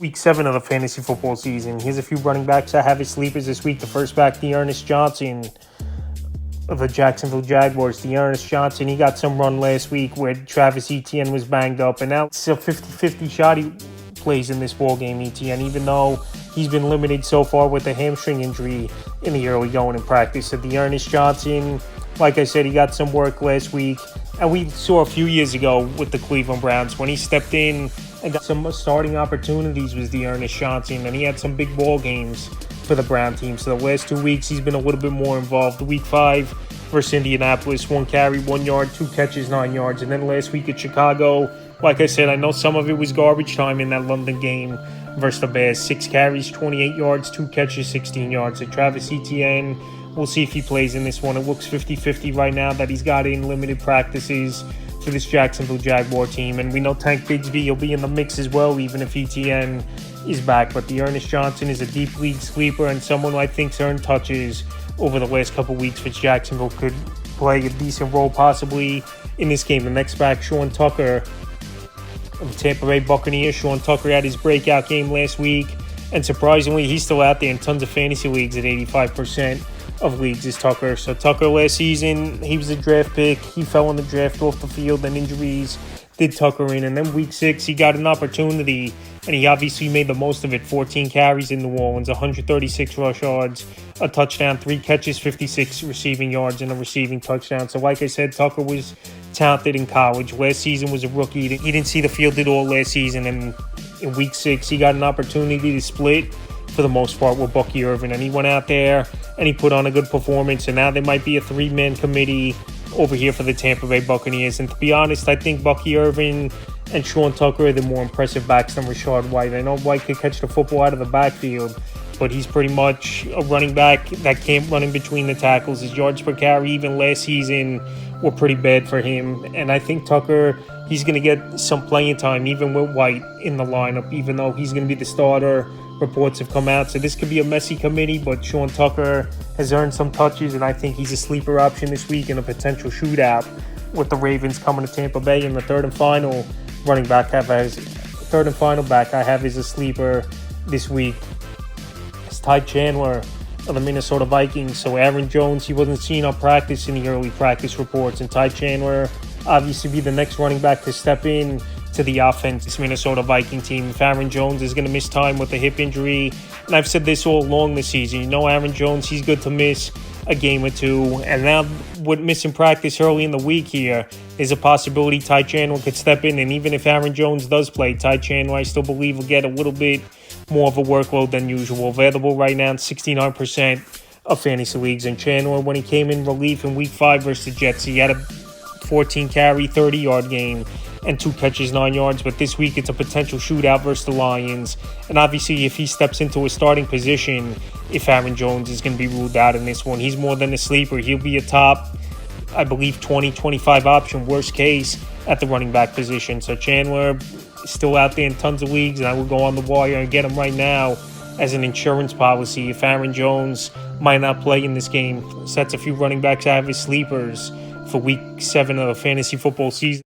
Week 7 of the fantasy football season. Here's a few running backs I have as sleepers this week. The first back, D'Ernest Johnson of the Jacksonville Jaguars. D'Ernest Johnson, he got some run last week where Travis Etienne was banged up, and now it's a 50-50 shot he plays in this ball game, Etienne, even though he's been limited so far with a hamstring injury in the early going in practice. So D'Ernest Johnson, like I said, he got some work last week, and we saw a few years ago with the Cleveland Browns when he stepped in and got some starting opportunities with D'Ernest Johnson, and he had some big ball games for the Brown team. So the last 2 weeks, he's been a little bit more involved. Week 5 versus Indianapolis, 1 carry, 1 yard, 2 catches, 9 yards. And then last week at Chicago, like I said, I know some of it was garbage time in that London game versus the Bears. 6 carries, 28 yards, 2 catches, 16 yards. So Travis Etienne, we'll see if he plays in this one. It looks 50-50 right now that he's got in limited practices for this Jacksonville Jaguar team. And we know Tank Bigsby will be in the mix as well, even if Etienne is back. But D'Ernest Johnson is a deep league sleeper and someone who I think's earned touches over the last couple weeks, which Jacksonville could play a decent role possibly in this game. The next back, Sean Tucker of the Tampa Bay Buccaneers. Sean Tucker had his breakout game last week, and surprisingly, he's still out there in tons of fantasy leagues at 85% of leagues is Tucker. So Tucker last season, he was a draft pick. He fell in the draft off the field, and injuries did Tucker in. And then week 6, he got an opportunity, and he obviously made the most of it. 14 carries in New Orleans, 136 rush yards, a touchdown, 3 catches, 56 receiving yards, and a receiving touchdown. So like I said, Tucker was talented in college. Last season was a rookie. He didn't see the field at all last season, and in week 6, he got an opportunity to split for the most part with Bucky Irvin, and he went out there and he put on a good performance. And now there might be a 3-man committee over here for the Tampa Bay Buccaneers. And to be honest, I think Bucky Irvin and Sean Tucker are the more impressive backs than Rachaad White. I know White could catch the football out of the backfield, but he's pretty much a running back that can't run in between the tackles. His yards per carry, even last season, were pretty bad for him. And I think Tucker, he's going to get some playing time, even with White in the lineup, even though he's going to be the starter. Reports have come out, so this could be a messy committee, but Sean Tucker has earned some touches, and I think he's a sleeper option this week in a potential shootout with the Ravens coming to Tampa Bay. And the third and final back I have as a sleeper this week is Ty Chandler of the Minnesota Vikings. So Aaron Jones, he wasn't seen on practice in the early practice reports, and Ty Chandler obviously be the next running back to step in to the offense, this Minnesota Viking team. If Aaron Jones is going to miss time with a hip injury, and I've said this all along this season, you know Aaron Jones, he's good to miss a game or two, and now with missing practice early in the week here, there's a possibility Ty Chandler could step in, and even if Aaron Jones does play, Ty Chandler, I still believe, will get a little bit more of a workload than usual. Available right now in 69% of fantasy leagues, and Chandler, when he came in relief in week 5 versus the Jets, he had a 14 carry, 30-yard game and 2 catches, 9 yards. But this week, it's a potential shootout versus the Lions. And obviously, if he steps into a starting position, if Aaron Jones is going to be ruled out in this one, he's more than a sleeper. He'll be a top, I believe, 20, 25 option, worst case, at the running back position. So Chandler is still out there in tons of leagues, and I will go on the wire and get him right now as an insurance policy. If Aaron Jones might not play in this game, so that's a few running backs I have as sleepers for week 7 of the fantasy football season.